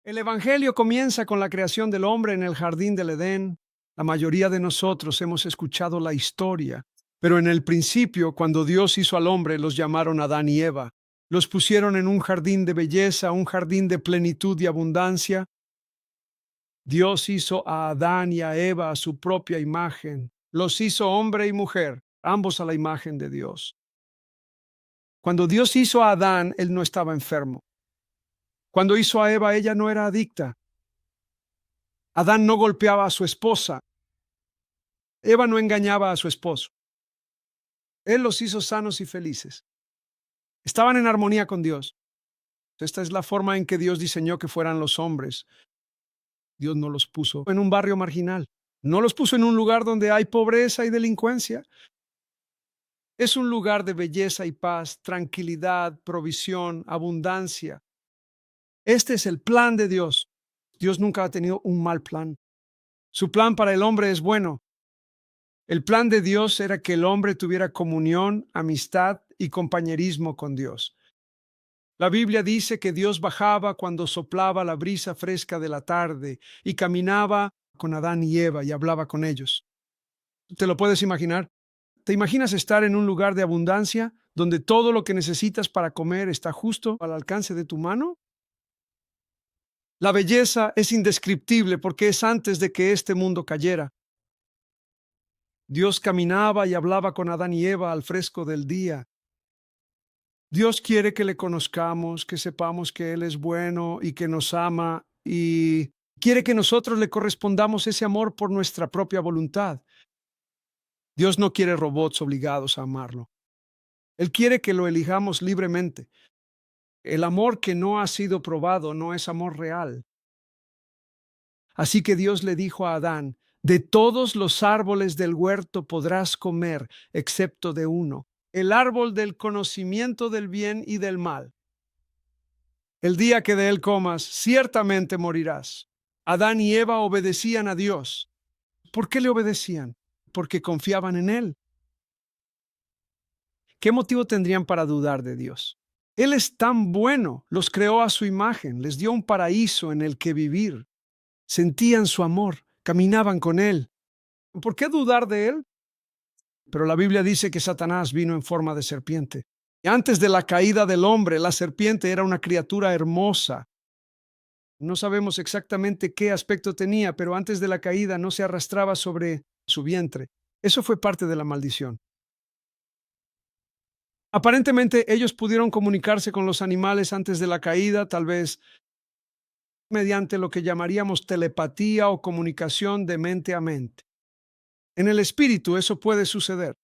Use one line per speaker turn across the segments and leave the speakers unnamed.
El Evangelio comienza con la creación del hombre en el jardín del Edén. La mayoría de nosotros hemos escuchado la historia, pero en el principio, cuando Dios hizo al hombre, los llamaron Adán y Eva. Los pusieron en un jardín de belleza, un jardín de plenitud y abundancia. Dios hizo a Adán y a Eva a su propia imagen. Los hizo hombre y mujer, ambos a la imagen de Dios. Cuando Dios hizo a Adán, él no estaba enfermo. Cuando hizo a Eva, ella no era adicta. Adán no golpeaba a su esposa. Eva no engañaba a su esposo. Él los hizo sanos y felices. Estaban en armonía con Dios. Esta es la forma en que Dios diseñó que fueran los hombres. Dios no los puso en un barrio marginal. No los puso en un lugar donde hay pobreza y delincuencia. Es un lugar de belleza y paz, tranquilidad, provisión, abundancia. Este es el plan de Dios. Dios nunca ha tenido un mal plan. Su plan para el hombre es bueno. El plan de Dios era que el hombre tuviera comunión, amistad y compañerismo con Dios. La Biblia dice que Dios bajaba cuando soplaba la brisa fresca de la tarde y caminaba con Adán y Eva y hablaba con ellos. ¿Te lo puedes imaginar? ¿Te imaginas estar en un lugar de abundancia donde todo lo que necesitas para comer está justo al alcance de tu mano? La belleza es indescriptible porque es antes de que este mundo cayera. Dios caminaba y hablaba con Adán y Eva al fresco del día. Dios quiere que le conozcamos, que sepamos que Él es bueno y que nos ama y quiere que nosotros le correspondamos ese amor por nuestra propia voluntad. Dios no quiere robots obligados a amarlo. Él quiere que lo elijamos libremente. El amor que no ha sido probado no es amor real. Así que Dios le dijo a Adán: de todos los árboles del huerto podrás comer, excepto de uno, el árbol del conocimiento del bien y del mal. El día que de él comas, ciertamente morirás. Adán y Eva obedecían a Dios. ¿Por qué le obedecían? Porque confiaban en Él. ¿Qué motivo tendrían para dudar de Dios? Él es tan bueno, los creó a su imagen, les dio un paraíso en el que vivir. Sentían su amor, caminaban con Él. ¿Por qué dudar de Él? Pero la Biblia dice que Satanás vino en forma de serpiente. Y antes de la caída del hombre, la serpiente era una criatura hermosa. No sabemos exactamente qué aspecto tenía, pero antes de la caída no se arrastraba sobre su vientre. Eso fue parte de la maldición. Aparentemente ellos pudieron comunicarse con los animales antes de la caída, tal vez mediante lo que llamaríamos telepatía o comunicación de mente a mente. En el espíritu eso puede suceder.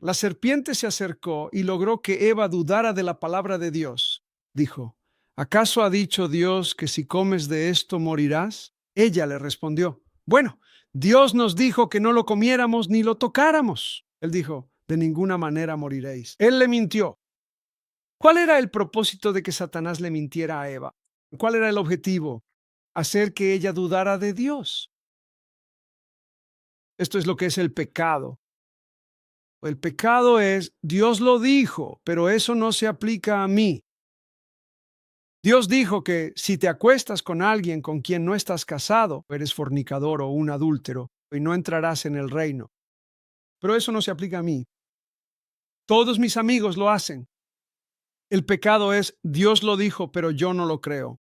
La serpiente se acercó y logró que Eva dudara de la palabra de Dios. Dijo: ¿acaso ha dicho Dios que si comes de esto morirás? Ella le respondió: bueno, Dios nos dijo que no lo comiéramos ni lo tocáramos. Él dijo: de ninguna manera moriréis. Él le mintió. ¿Cuál era el propósito de que Satanás le mintiera a Eva? ¿Cuál era el objetivo? Hacer que ella dudara de Dios. Esto es lo que es el pecado. El pecado es: Dios lo dijo, pero eso no se aplica a mí. Dios dijo que si te acuestas con alguien con quien no estás casado, eres fornicador o un adúltero y no entrarás en el reino. Pero eso no se aplica a mí. Todos mis amigos lo hacen. El pecado es: Dios lo dijo, pero yo no lo creo.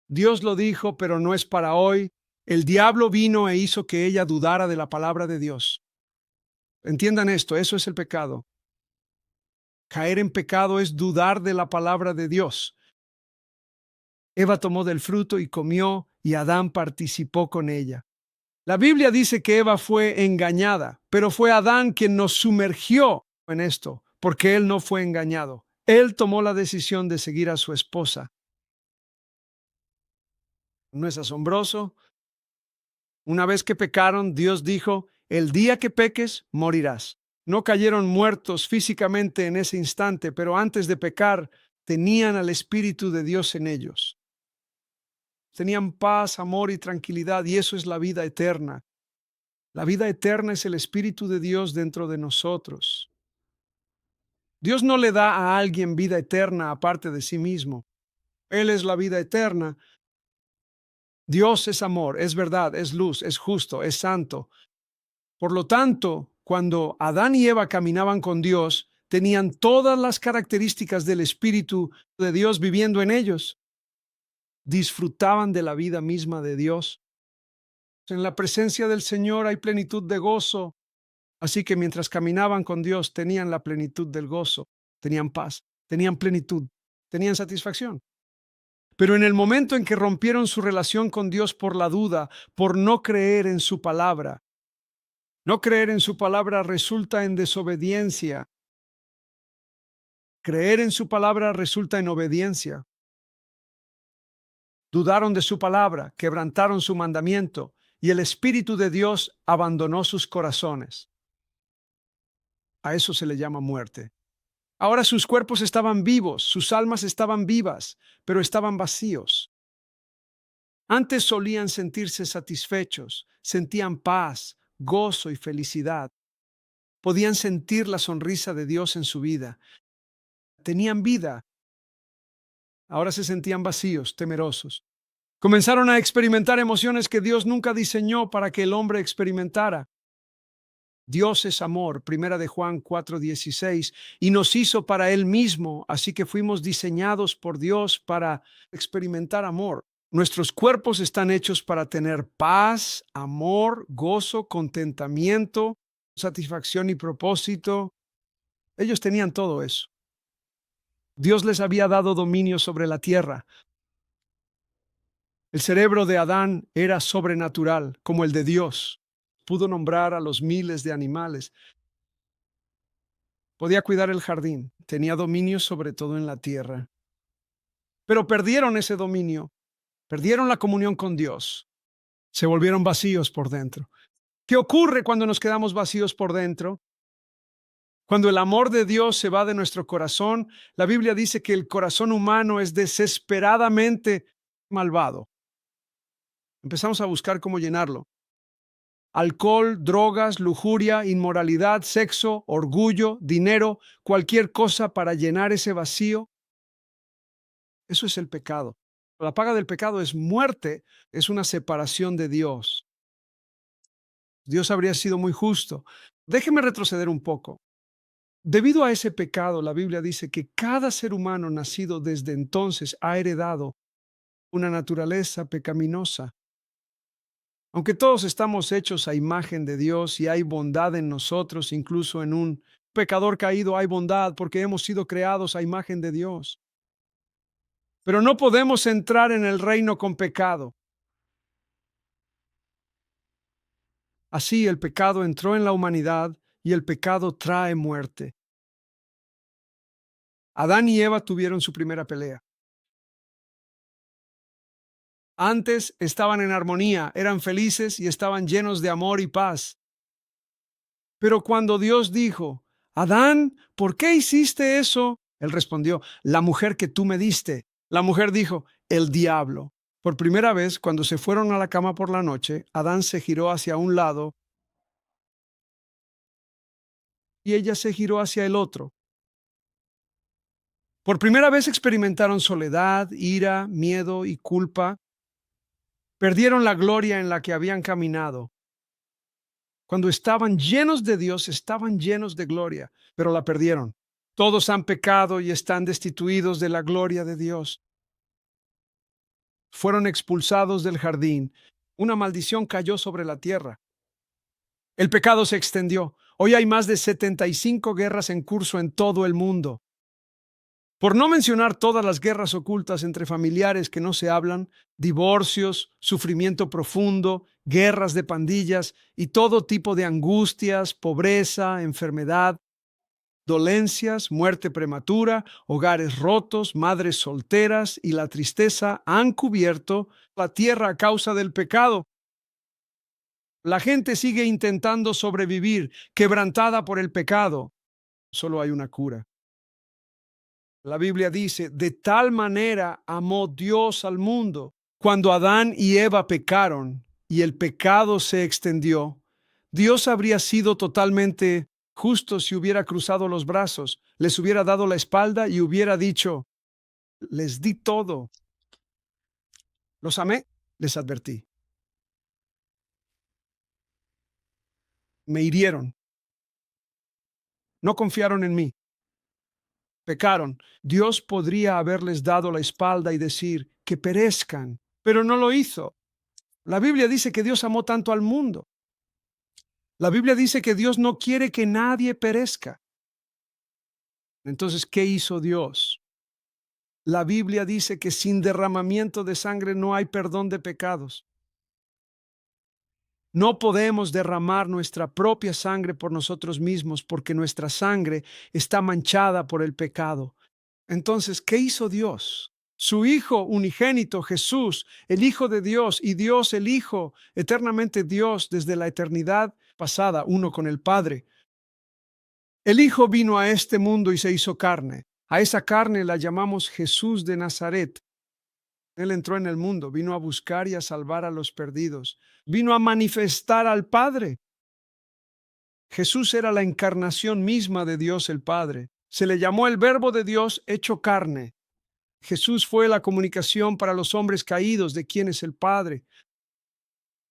Dios lo dijo, pero no es para hoy. El diablo vino e hizo que ella dudara de la palabra de Dios. Entiendan esto, eso es el pecado. Caer en pecado es dudar de la palabra de Dios. Eva tomó del fruto y comió, y Adán participó con ella. La Biblia dice que Eva fue engañada, pero fue Adán quien nos sumergió en esto, porque él no fue engañado. Él tomó la decisión de seguir a su esposa. ¿No es asombroso? Una vez que pecaron, Dios dijo: el día que peques, morirás. No cayeron muertos físicamente en ese instante, pero antes de pecar, tenían al Espíritu de Dios en ellos. Tenían paz, amor y tranquilidad, y eso es la vida eterna. La vida eterna es el Espíritu de Dios dentro de nosotros. Dios no le da a alguien vida eterna aparte de sí mismo. Él es la vida eterna. Dios es amor, es verdad, es luz, es justo, es santo. Por lo tanto, cuando Adán y Eva caminaban con Dios, tenían todas las características del Espíritu de Dios viviendo en ellos. Disfrutaban de la vida misma de Dios. En la presencia del Señor hay plenitud de gozo. Así que mientras caminaban con Dios, tenían la plenitud del gozo, tenían paz, tenían plenitud, tenían satisfacción. Pero en el momento en que rompieron su relación con Dios por la duda, por no creer en su palabra, no creer en su palabra resulta en desobediencia. Creer en su palabra resulta en obediencia. Dudaron de su palabra, quebrantaron su mandamiento, y el Espíritu de Dios abandonó sus corazones. A eso se le llama muerte. Ahora sus cuerpos estaban vivos, sus almas estaban vivas, pero estaban vacíos. Antes solían sentirse satisfechos, sentían paz, gozo y felicidad. Podían sentir la sonrisa de Dios en su vida. Tenían vida. Ahora se sentían vacíos, temerosos. Comenzaron a experimentar emociones que Dios nunca diseñó para que el hombre experimentara. Dios es amor, primera de Juan 4:16, y nos hizo para Él mismo, así que fuimos diseñados por Dios para experimentar amor. Nuestros cuerpos están hechos para tener paz, amor, gozo, contentamiento, satisfacción y propósito. Ellos tenían todo eso. Dios les había dado dominio sobre la tierra. El cerebro de Adán era sobrenatural, como el de Dios. Pudo nombrar a los miles de animales. Podía cuidar el jardín. Tenía dominio sobre todo en la tierra. Pero perdieron ese dominio. Perdieron la comunión con Dios. Se volvieron vacíos por dentro. ¿Qué ocurre cuando nos quedamos vacíos por dentro? Cuando el amor de Dios se va de nuestro corazón, la Biblia dice que el corazón humano es desesperadamente malvado. Empezamos a buscar cómo llenarlo. Alcohol, drogas, lujuria, inmoralidad, sexo, orgullo, dinero, cualquier cosa para llenar ese vacío. Eso es el pecado. La paga del pecado es muerte, es una separación de Dios. Dios habría sido muy justo. Déjeme retroceder un poco. Debido a ese pecado, la Biblia dice que cada ser humano nacido desde entonces ha heredado una naturaleza pecaminosa. Aunque todos estamos hechos a imagen de Dios y hay bondad en nosotros, incluso en un pecador caído hay bondad porque hemos sido creados a imagen de Dios. Pero no podemos entrar en el reino con pecado. Así el pecado entró en la humanidad y el pecado trae muerte. Adán y Eva tuvieron su primera pelea. Antes estaban en armonía, eran felices y estaban llenos de amor y paz. Pero cuando Dios dijo, Adán, ¿por qué hiciste eso? Él respondió, la mujer que tú me diste. La mujer dijo, el diablo. Por primera vez, cuando se fueron a la cama por la noche, Adán se giró hacia un lado y ella se giró hacia el otro. Por primera vez experimentaron soledad, ira, miedo y culpa. Perdieron la gloria en la que habían caminado. Cuando estaban llenos de Dios, estaban llenos de gloria, pero la perdieron. Todos han pecado y están destituidos de la gloria de Dios. Fueron expulsados del jardín. Una maldición cayó sobre la tierra. El pecado se extendió. Hoy hay más de 75 guerras en curso en todo el mundo. Por no mencionar todas las guerras ocultas entre familiares que no se hablan, divorcios, sufrimiento profundo, guerras de pandillas y todo tipo de angustias, pobreza, enfermedad, dolencias, muerte prematura, hogares rotos, madres solteras y la tristeza han cubierto la tierra a causa del pecado. La gente sigue intentando sobrevivir, quebrantada por el pecado. Solo hay una cura. La Biblia dice, de tal manera amó Dios al mundo. Cuando Adán y Eva pecaron y el pecado se extendió, Dios habría sido totalmente justo si hubiera cruzado los brazos, les hubiera dado la espalda y hubiera dicho, Les di todo. Los amé, les advertí. Me hirieron, no confiaron en mí, pecaron. Dios podría haberles dado la espalda y decir que perezcan, pero no lo hizo. La Biblia dice que Dios amó tanto al mundo. La Biblia dice que Dios no quiere que nadie perezca. Entonces, ¿qué hizo Dios? La Biblia dice que sin derramamiento de sangre no hay perdón de pecados. No podemos derramar nuestra propia sangre por nosotros mismos porque nuestra sangre está manchada por el pecado. Entonces, ¿qué hizo Dios? Su Hijo unigénito, Jesús, el Hijo de Dios y Dios el Hijo, eternamente Dios desde la eternidad pasada, uno con el Padre. El Hijo vino a este mundo y se hizo carne. A esa carne la llamamos Jesús de Nazaret. Él entró en el mundo, vino a buscar y a salvar a los perdidos. Vino a manifestar al Padre. Jesús era la encarnación misma de Dios el Padre. Se le llamó el Verbo de Dios hecho carne. Jesús fue la comunicación para los hombres caídos de quién es el Padre.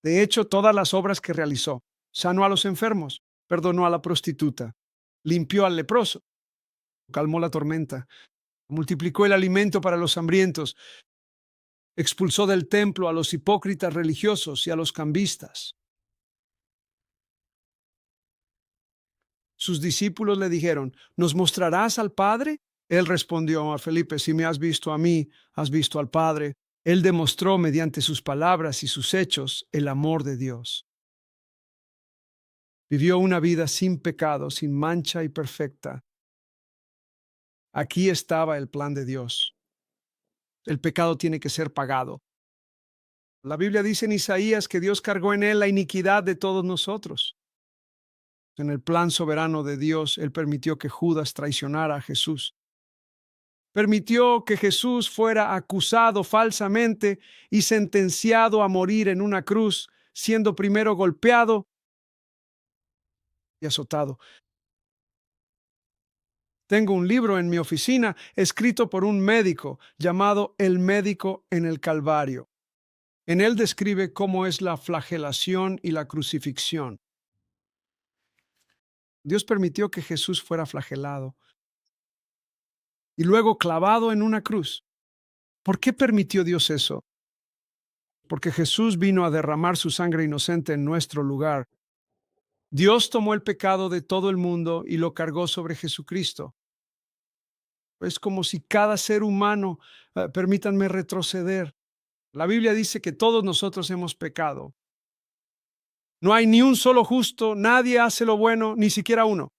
De hecho, todas las obras que realizó: sanó a los enfermos, perdonó a la prostituta, limpió al leproso, calmó la tormenta, multiplicó el alimento para los hambrientos, expulsó del templo a los hipócritas religiosos y a los cambistas. Sus discípulos le dijeron: ¿nos mostrarás al Padre? Él respondió a Felipe: si me has visto a mí, has visto al Padre. Él demostró mediante sus palabras y sus hechos el amor de Dios. Vivió una vida sin pecado, sin mancha y perfecta. Aquí estaba el plan de Dios. El pecado tiene que ser pagado. La Biblia dice en Isaías que Dios cargó en él la iniquidad de todos nosotros. En el plan soberano de Dios, Él permitió que Judas traicionara a Jesús. Permitió que Jesús fuera acusado falsamente y sentenciado a morir en una cruz, siendo primero golpeado y azotado. Tengo un libro en mi oficina escrito por un médico llamado El médico en el Calvario. En él describe cómo es la flagelación y la crucifixión. Dios permitió que Jesús fuera flagelado y luego clavado en una cruz. ¿Por qué permitió Dios eso? Porque Jesús vino a derramar su sangre inocente en nuestro lugar. Dios tomó el pecado de todo el mundo y lo cargó sobre Jesucristo. Es como si cada ser humano, permítanme retroceder. La Biblia dice que todos nosotros hemos pecado. No hay ni un solo justo, nadie hace lo bueno, ni siquiera uno.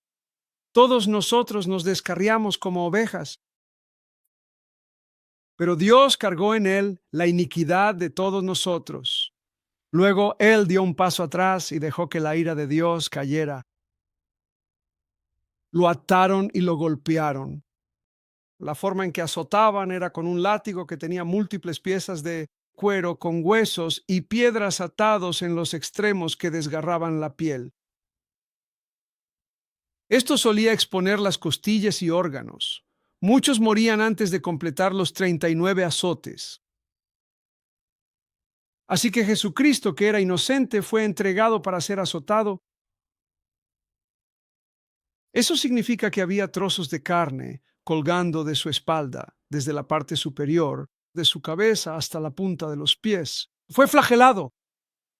Todos nosotros nos descarriamos como ovejas. Pero Dios cargó en él la iniquidad de todos nosotros. Luego él dio un paso atrás y dejó que la ira de Dios cayera. Lo ataron y lo golpearon. La forma en que azotaban era con un látigo que tenía múltiples piezas de cuero con huesos y piedras atados en los extremos que desgarraban la piel. Esto solía exponer las costillas y órganos. Muchos morían antes de completar los 39 azotes. Así que Jesucristo, que era inocente, fue entregado para ser azotado. Eso significa que había trozos de carne colgando de su espalda, desde la parte superior, de su cabeza hasta la punta de los pies. Fue flagelado.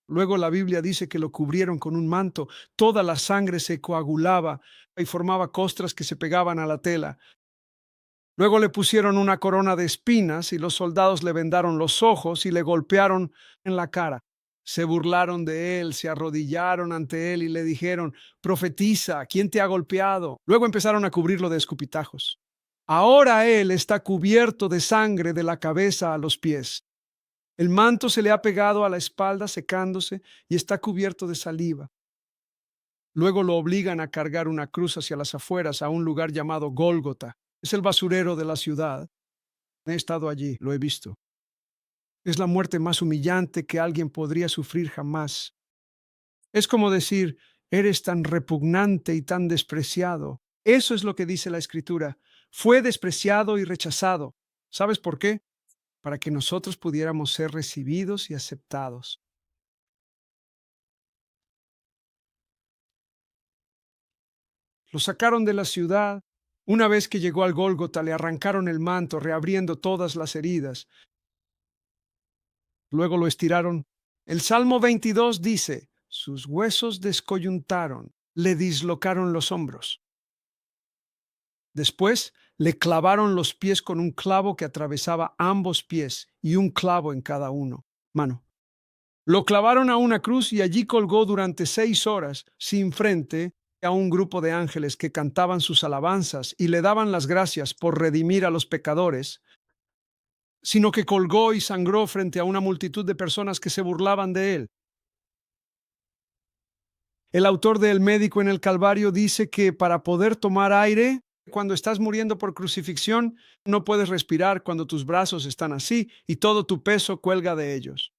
Luego la Biblia dice que lo cubrieron con un manto. Toda la sangre se coagulaba y formaba costras que se pegaban a la tela. Luego le pusieron una corona de espinas y los soldados le vendaron los ojos y le golpearon en la cara. Se burlaron de él, se arrodillaron ante él y le dijeron: profetiza, ¿quién te ha golpeado? Luego empezaron a cubrirlo de escupitajos. Ahora él está cubierto de sangre de la cabeza a los pies. El manto se le ha pegado a la espalda secándose y está cubierto de saliva. Luego lo obligan a cargar una cruz hacia las afueras a un lugar llamado Gólgota. Es el basurero de la ciudad. He estado allí, lo he visto. Es la muerte más humillante que alguien podría sufrir jamás. Es como decir: eres tan repugnante y tan despreciado. Eso es lo que dice la Escritura. Fue despreciado y rechazado. ¿Sabes por qué? Para que nosotros pudiéramos ser recibidos y aceptados. Lo sacaron de la ciudad. Una vez que llegó al Gólgota, le arrancaron el manto, reabriendo todas las heridas. Luego lo estiraron. El Salmo 22 dice, sus huesos descoyuntaron, le dislocaron los hombros. Después le clavaron los pies con un clavo que atravesaba ambos pies y un clavo en cada mano. Lo clavaron a una cruz y allí colgó durante 6 horas, sin frente a un grupo de ángeles que cantaban sus alabanzas y le daban las gracias por redimir a los pecadores, sino que colgó y sangró frente a una multitud de personas que se burlaban de él. El autor de El Médico en el Calvario dice que para poder tomar aire, cuando estás muriendo por crucifixión, no puedes respirar cuando tus brazos están así y todo tu peso cuelga de ellos.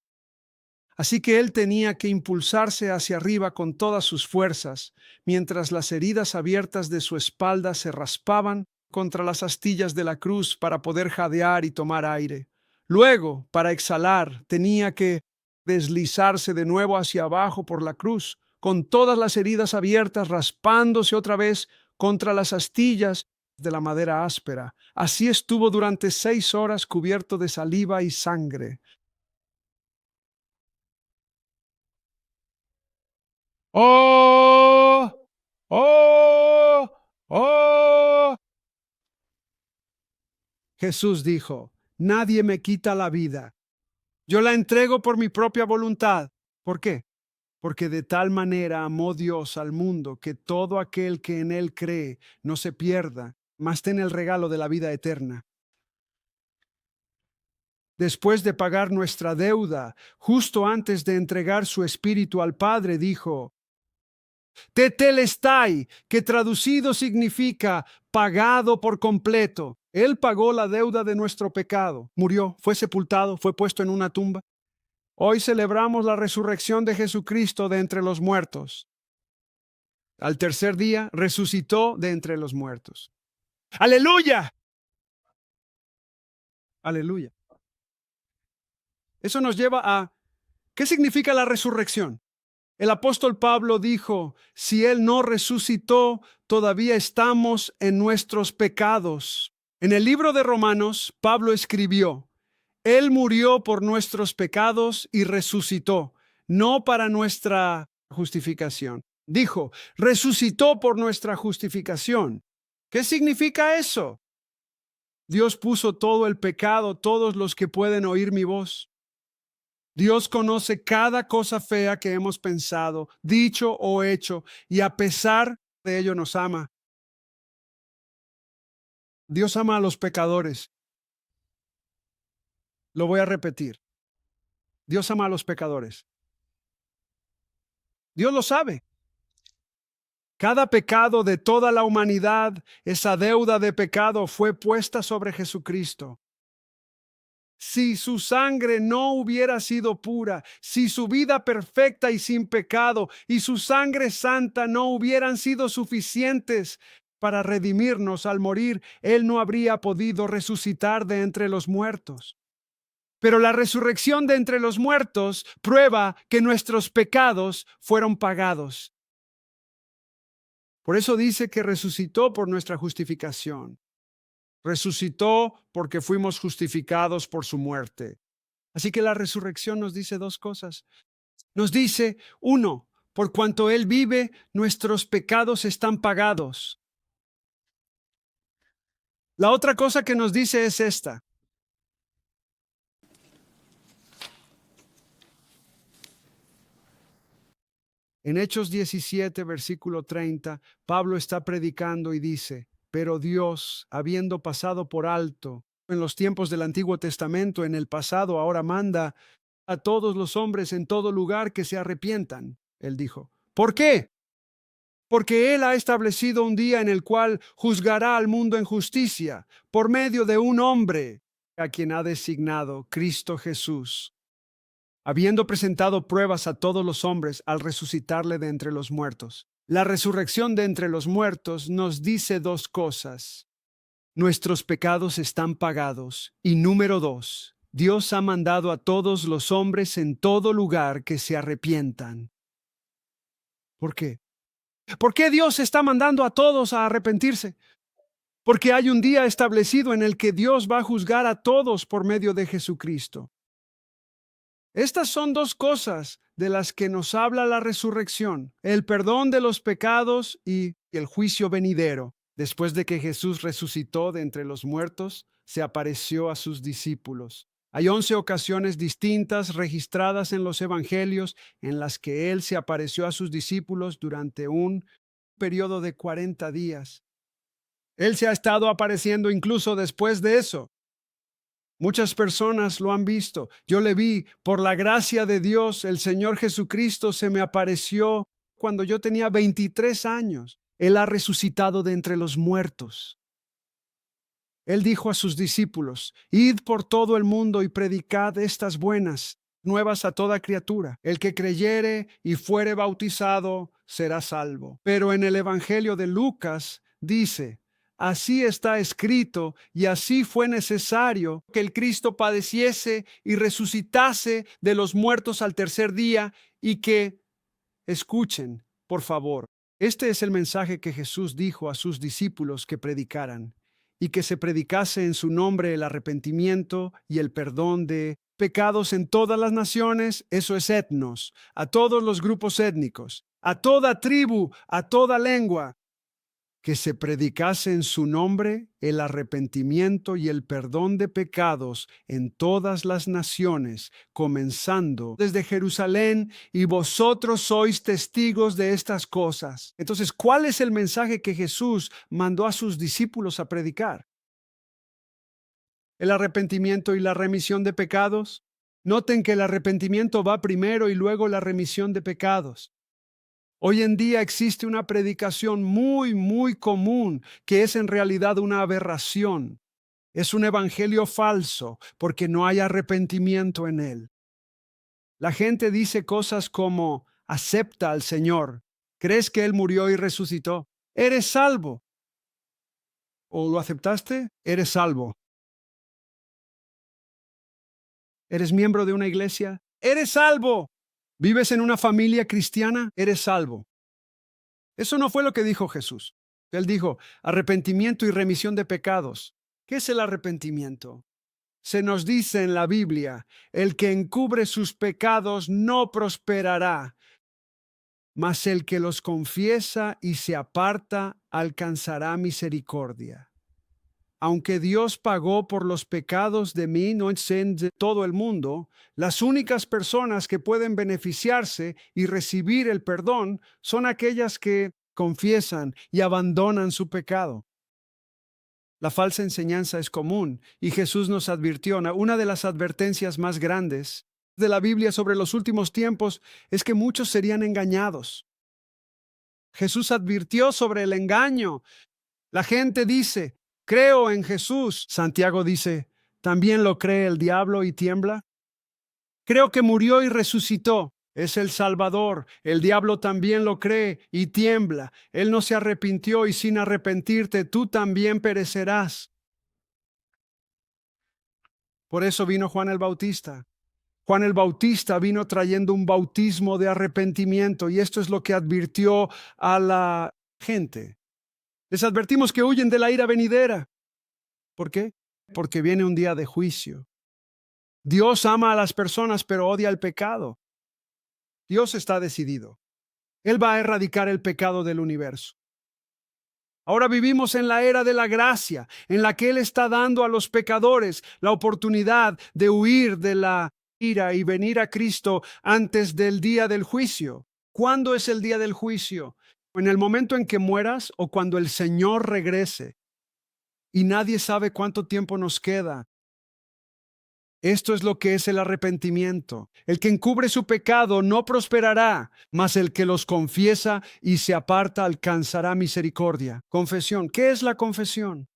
Así que él tenía que impulsarse hacia arriba con todas sus fuerzas, mientras las heridas abiertas de su espalda se raspaban contra las astillas de la cruz para poder jadear y tomar aire. Luego, para exhalar, tenía que deslizarse de nuevo hacia abajo por la cruz, con todas las heridas abiertas raspándose otra vez contra las astillas de la madera áspera. Así estuvo durante 6 horas cubierto de saliva y sangre. ¡Oh! ¡Oh! ¡Oh! Jesús dijo, nadie me quita la vida. Yo la entrego por mi propia voluntad. ¿Por qué? Porque de tal manera amó Dios al mundo que todo aquel que en él cree no se pierda, mas tenga el regalo de la vida eterna. Después de pagar nuestra deuda, justo antes de entregar su espíritu al Padre, dijo, Tetelestai, que traducido significa pagado por completo. Él pagó la deuda de nuestro pecado, murió, fue sepultado, fue puesto en una tumba. Hoy celebramos la resurrección de Jesucristo de entre los muertos. Al tercer día resucitó de entre los muertos. ¡Aleluya! Aleluya. Eso nos lleva a, ¿qué significa la resurrección? El apóstol Pablo dijo, si Él no resucitó, todavía estamos en nuestros pecados. En el libro de Romanos, Pablo escribió, Él murió por nuestros pecados y resucitó, no para nuestra justificación. Dijo, resucitó por nuestra justificación. ¿Qué significa eso? Dios puso todo el pecado, todos los que pueden oír mi voz. Dios conoce cada cosa fea que hemos pensado, dicho o hecho, y a pesar de ello nos ama. Dios ama a los pecadores. Lo voy a repetir. Dios ama a los pecadores. Dios lo sabe. Cada pecado de toda la humanidad, esa deuda de pecado fue puesta sobre Jesucristo. Si su sangre no hubiera sido pura, si su vida perfecta y sin pecado y su sangre santa no hubieran sido suficientes para redimirnos al morir, Él no habría podido resucitar de entre los muertos. Pero la resurrección de entre los muertos prueba que nuestros pecados fueron pagados. Por eso dice que resucitó por nuestra justificación. Resucitó porque fuimos justificados por su muerte. Así que la resurrección nos dice dos cosas. Nos dice, uno, por cuanto Él vive, nuestros pecados están pagados. La otra cosa que nos dice es esta. En Hechos 17, versículo 30, Pablo está predicando y dice, pero Dios, habiendo pasado por alto en los tiempos del Antiguo Testamento, en el pasado, ahora manda a todos los hombres en todo lugar que se arrepientan. Él dijo, ¿por qué? Porque Él ha establecido un día en el cual juzgará al mundo en justicia por medio de un hombre a quien ha designado, Cristo Jesús, habiendo presentado pruebas a todos los hombres al resucitarle de entre los muertos. La resurrección de entre los muertos nos dice dos cosas. Nuestros pecados están pagados. Y número 2, Dios ha mandado a todos los hombres en todo lugar que se arrepientan. ¿Por qué? ¿Por qué Dios está mandando a todos a arrepentirse? Porque hay un día establecido en el que Dios va a juzgar a todos por medio de Jesucristo. Estas son dos cosas de las que nos habla la resurrección: el perdón de los pecados y el juicio venidero. Después de que Jesús resucitó de entre los muertos, se apareció a sus discípulos. Hay 11 ocasiones distintas registradas en los evangelios en las que Él se apareció a sus discípulos durante un periodo de 40 días. Él se ha estado apareciendo incluso después de eso. Muchas personas lo han visto. Yo le vi. Por la gracia de Dios, el Señor Jesucristo se me apareció cuando yo tenía 23 años. Él ha resucitado de entre los muertos. Él dijo a sus discípulos: id por todo el mundo y predicad estas buenas nuevas a toda criatura. El que creyere y fuere bautizado será salvo. Pero en el Evangelio de Lucas dice: así está escrito, y así fue necesario que el Cristo padeciese y resucitase de los muertos al tercer día, y que, escuchen, por favor, este es el mensaje que Jesús dijo a sus discípulos que predicaran: y que se predicase en su nombre el arrepentimiento y el perdón de pecados en todas las naciones, eso es etnos, a todos los grupos étnicos, a toda tribu, a toda lengua, que se predicase en su nombre el arrepentimiento y el perdón de pecados en todas las naciones, comenzando desde Jerusalén, y vosotros sois testigos de estas cosas. Entonces, ¿cuál es el mensaje que Jesús mandó a sus discípulos a predicar? ¿El arrepentimiento y la remisión de pecados? Noten que el arrepentimiento va primero y luego la remisión de pecados. Hoy en día existe una predicación muy común que es en realidad una aberración. Es un evangelio falso porque no hay arrepentimiento en él. La gente dice cosas como: acepta al Señor, crees que Él murió y resucitó, eres salvo. ¿O lo aceptaste? Eres salvo. ¿Eres miembro de una iglesia? Eres salvo. ¿Vives en una familia cristiana? Eres salvo. Eso no fue lo que dijo Jesús. Él dijo: arrepentimiento y remisión de pecados. ¿Qué es el arrepentimiento? Se nos dice en la Biblia: el que encubre sus pecados no prosperará, mas el que los confiesa y se aparta alcanzará misericordia. Aunque Dios pagó por los pecados de mí, no de todo el mundo, las únicas personas que pueden beneficiarse y recibir el perdón son aquellas que confiesan y abandonan su pecado. La falsa enseñanza es común y Jesús nos advirtió. Una de las advertencias más grandes de la Biblia sobre los últimos tiempos es que muchos serían engañados. Jesús advirtió sobre el engaño. La gente dice: creo en Jesús. Santiago dice: ¿también lo cree el diablo y tiembla? Creo que murió y resucitó. Es el Salvador. El diablo también lo cree y tiembla. Él no se arrepintió y sin arrepentirte tú también perecerás. Por eso vino Juan el Bautista. Juan el Bautista vino trayendo un bautismo de arrepentimiento, y esto es lo que advirtió a la gente. Les advertimos que huyen de la ira venidera. ¿Por qué? Porque viene un día de juicio. Dios ama a las personas, pero odia el pecado. Dios está decidido. Él va a erradicar el pecado del universo. Ahora vivimos en la era de la gracia, en la que Él está dando a los pecadores la oportunidad de huir de la ira y venir a Cristo antes del día del juicio. ¿Cuándo es el día del juicio? ¿En el momento en que mueras o cuando el Señor regrese? Y nadie sabe cuánto tiempo nos queda. Esto es lo que es el arrepentimiento. El que encubre su pecado no prosperará, mas el que los confiesa y se aparta alcanzará misericordia. Confesión. ¿Qué es la confesión?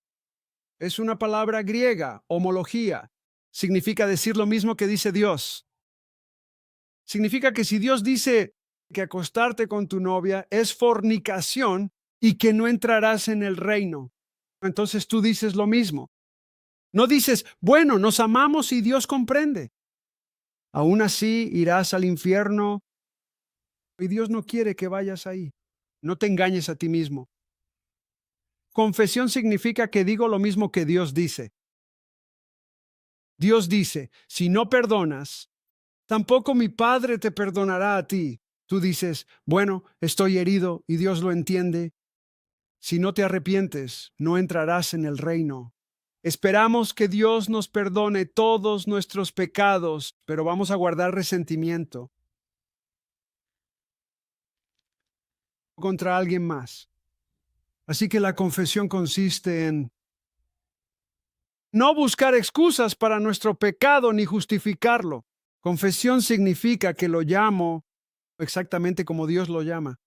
Es una palabra griega, homología. Significa decir lo mismo que dice Dios. Significa que si Dios dice que acostarte con tu novia es fornicación y que no entrarás en el reino. Entonces tú dices lo mismo. No dices, bueno, nos amamos y Dios comprende. Aún así irás al infierno y Dios no quiere que vayas ahí. No te engañes a ti mismo. Confesión significa que digo lo mismo que Dios dice. Dios dice, si no perdonas, tampoco mi Padre te perdonará a ti. Tú dices, bueno, estoy herido y Dios lo entiende. Si no te arrepientes, no entrarás en el reino. Esperamos que Dios nos perdone todos nuestros pecados, pero vamos a guardar resentimiento contra alguien más. Así que la confesión consiste en no buscar excusas para nuestro pecado ni justificarlo. Confesión significa que lo llamo exactamente como Dios lo llama,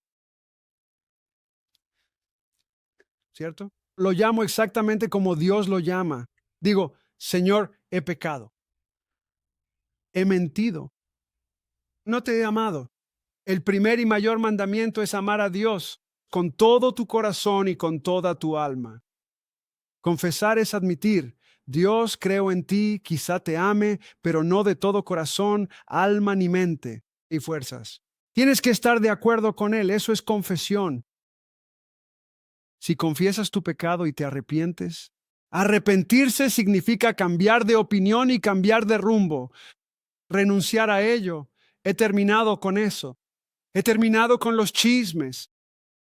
¿cierto? Lo llamo exactamente como Dios lo llama. Digo, Señor, he pecado, he mentido, no te he amado. El primer y mayor mandamiento es amar a Dios con todo tu corazón y con toda tu alma. Confesar es admitir, Dios, creo en ti, quizá te ame, pero no de todo corazón, alma ni mente y fuerzas. Tienes que estar de acuerdo con Él, eso es confesión. Si confiesas tu pecado y te arrepientes, arrepentirse significa cambiar de opinión y cambiar de rumbo, renunciar a ello. He terminado con eso. He terminado con los chismes.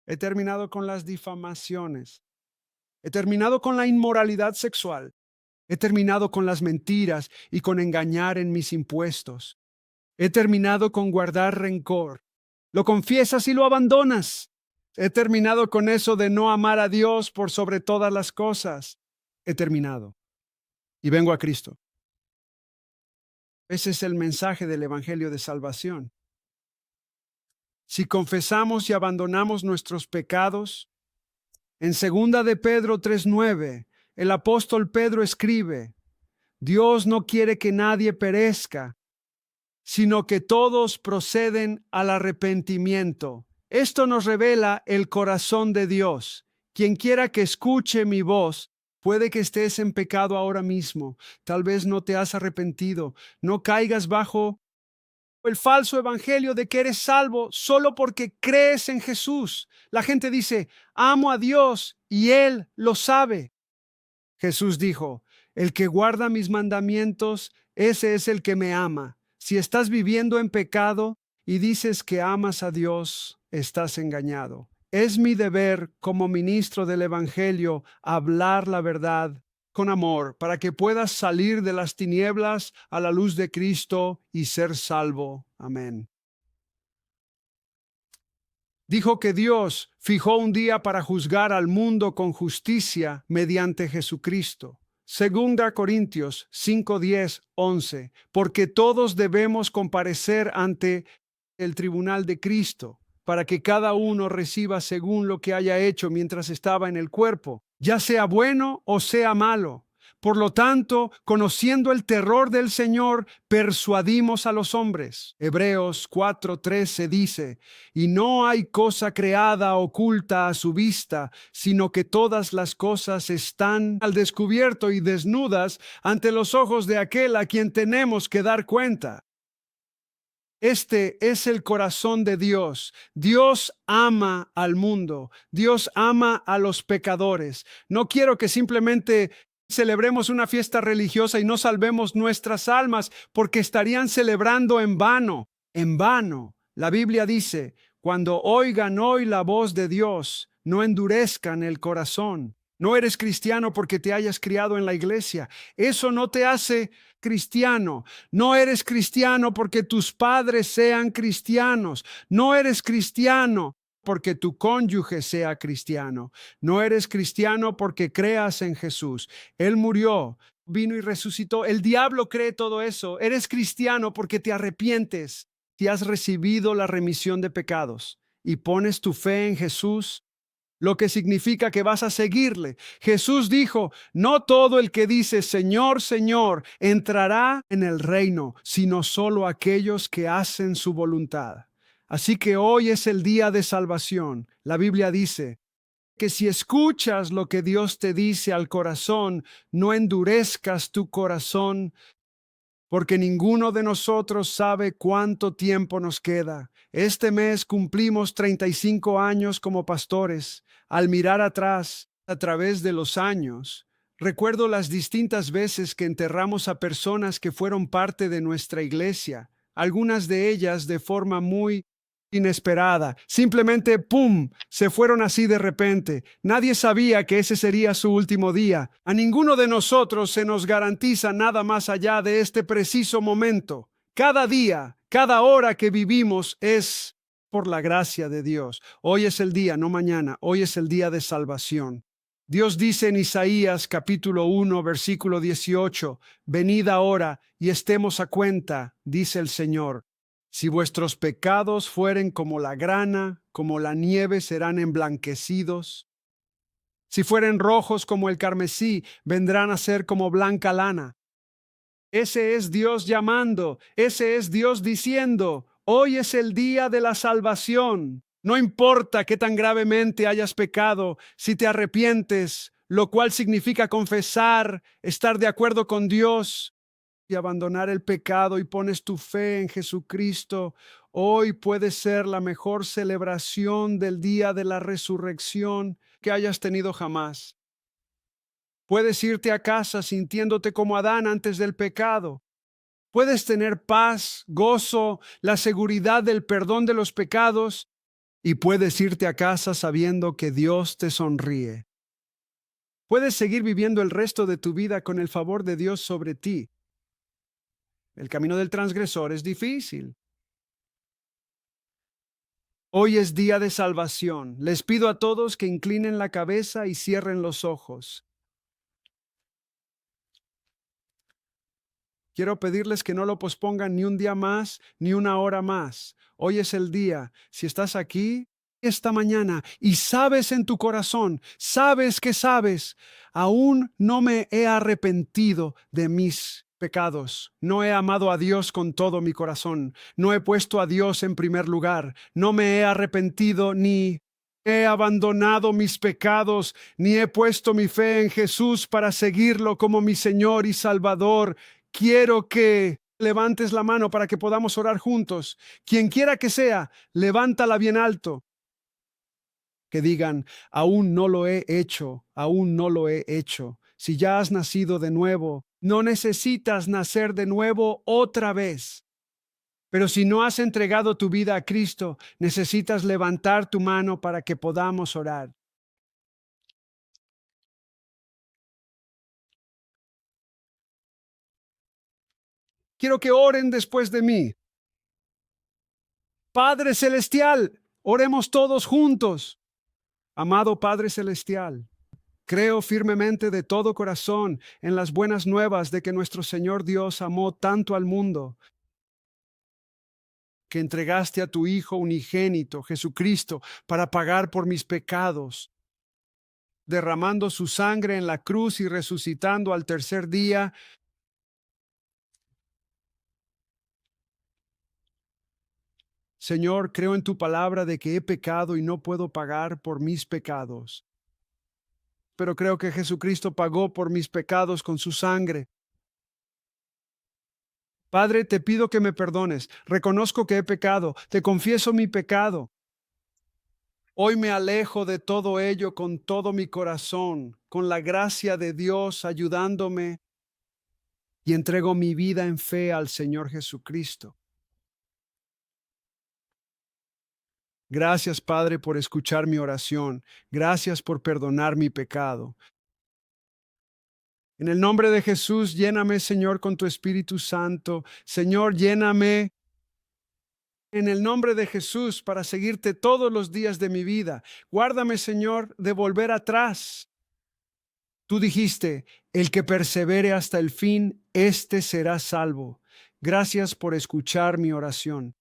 He terminado con las difamaciones. He terminado con la inmoralidad sexual. He terminado con las mentiras y con engañar en mis impuestos. He terminado con guardar rencor. Lo confiesas y lo abandonas. He terminado con eso de no amar a Dios por sobre todas las cosas. He terminado. Y vengo a Cristo. Ese es el mensaje del Evangelio de Salvación. Si confesamos y abandonamos nuestros pecados, en 2 de Pedro 3:9, el apóstol Pedro escribe, Dios no quiere que nadie perezca, sino que todos proceden al arrepentimiento. Esto nos revela el corazón de Dios. Quien quiera que escuche mi voz, puede que estés en pecado ahora mismo. Tal vez no te has arrepentido. No caigas bajo el falso evangelio de que eres salvo solo porque crees en Jesús. La gente dice, amo a Dios y Él lo sabe. Jesús dijo, el que guarda mis mandamientos, ese es el que me ama. Si estás viviendo en pecado y dices que amas a Dios, estás engañado. Es mi deber como ministro del Evangelio hablar la verdad con amor para que puedas salir de las tinieblas a la luz de Cristo y ser salvo. Amén. Dijo que Dios fijó un día para juzgar al mundo con justicia mediante Jesucristo. Segunda Corintios 5, 10, 11. Porque todos debemos comparecer ante el tribunal de Cristo, para que cada uno reciba según lo que haya hecho mientras estaba en el cuerpo, ya sea bueno o sea malo. Por lo tanto, conociendo el terror del Señor, persuadimos a los hombres. Hebreos 4:13 dice, y no hay cosa creada oculta a su vista, sino que todas las cosas están al descubierto y desnudas ante los ojos de aquel a quien tenemos que dar cuenta. Este es el corazón de Dios. Dios ama al mundo. Dios ama a los pecadores. No quiero que simplemente celebremos una fiesta religiosa y no salvemos nuestras almas, porque estarían celebrando en vano. En vano. La Biblia dice, cuando oigan hoy la voz de Dios, no endurezcan el corazón. No eres cristiano porque te hayas criado en la iglesia. Eso no te hace cristiano. No eres cristiano porque tus padres sean cristianos. No eres cristiano porque tu cónyuge sea cristiano. No eres cristiano porque creas en Jesús. Él murió, vino y resucitó. El diablo cree todo eso. Eres cristiano porque te arrepientes, si has recibido la remisión de pecados y pones tu fe en Jesús, lo que significa que vas a seguirle. Jesús dijo, no todo el que dice Señor, Señor, entrará en el reino, sino solo aquellos que hacen su voluntad. Así que hoy es el día de salvación. La Biblia dice, que si escuchas lo que Dios te dice al corazón, no endurezcas tu corazón, porque ninguno de nosotros sabe cuánto tiempo nos queda. Este mes cumplimos 35 años como pastores. Al mirar atrás, a través de los años, recuerdo las distintas veces que enterramos a personas que fueron parte de nuestra iglesia, algunas de ellas de forma muy inesperada. Simplemente, ¡pum!, se fueron así de repente. Nadie sabía que ese sería su último día. A ninguno de nosotros se nos garantiza nada más allá de este preciso momento. Cada día, cada hora que vivimos es por la gracia de Dios. Hoy es el día, no mañana. Hoy es el día de salvación. Dios dice en Isaías capítulo 1, versículo 18, venid ahora y estemos a cuenta, dice el Señor. Si vuestros pecados fueren como la grana, como la nieve serán emblanquecidos. Si fueren rojos como el carmesí, vendrán a ser como blanca lana. Ese es Dios llamando, ese es Dios diciendo, hoy es el día de la salvación. No importa qué tan gravemente hayas pecado, si te arrepientes, lo cual significa confesar, estar de acuerdo con Dios y abandonar el pecado y pones tu fe en Jesucristo, hoy puede ser la mejor celebración del día de la resurrección que hayas tenido jamás. Puedes irte a casa sintiéndote como Adán antes del pecado. Puedes tener paz, gozo, la seguridad del perdón de los pecados y puedes irte a casa sabiendo que Dios te sonríe. Puedes seguir viviendo el resto de tu vida con el favor de Dios sobre ti. El camino del transgresor es difícil. Hoy es día de salvación. Les pido a todos que inclinen la cabeza y cierren los ojos. Quiero pedirles que no lo pospongan ni un día más, ni una hora más. Hoy es el día. Si estás aquí esta mañana y sabes en tu corazón, sabes que sabes, aún no me he arrepentido de mis pecados. No he amado a Dios con todo mi corazón. No he puesto a Dios en primer lugar. No me he arrepentido ni he abandonado mis pecados, ni he puesto mi fe en Jesús para seguirlo como mi Señor y Salvador. Quiero que levantes la mano para que podamos orar juntos. Quien quiera que sea, levántala bien alto. Que digan, aún no lo he hecho, aún no lo he hecho. Si ya has nacido de nuevo, no necesitas nacer de nuevo otra vez. Pero si no has entregado tu vida a Cristo, necesitas levantar tu mano para que podamos orar. Quiero que oren después de mí. Padre Celestial, oremos todos juntos. Amado Padre Celestial, creo firmemente de todo corazón en las buenas nuevas de que nuestro Señor Dios amó tanto al mundo, que entregaste a tu Hijo unigénito, Jesucristo, para pagar por mis pecados, derramando su sangre en la cruz y resucitando al tercer día. Señor, creo en tu palabra de que he pecado y no puedo pagar por mis pecados. Pero creo que Jesucristo pagó por mis pecados con su sangre. Padre, te pido que me perdones. Reconozco que he pecado. Te confieso mi pecado. Hoy me alejo de todo ello con todo mi corazón, con la gracia de Dios ayudándome, y entrego mi vida en fe al Señor Jesucristo. Gracias, Padre, por escuchar mi oración. Gracias por perdonar mi pecado. En el nombre de Jesús, lléname, Señor, con tu Espíritu Santo. Señor, lléname en el nombre de Jesús para seguirte todos los días de mi vida. Guárdame, Señor, de volver atrás. Tú dijiste, el que persevere hasta el fin, éste será salvo. Gracias por escuchar mi oración.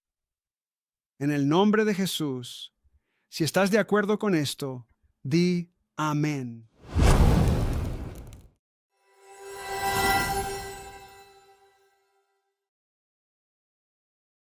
En el nombre de Jesús, si estás de acuerdo con esto, di amén.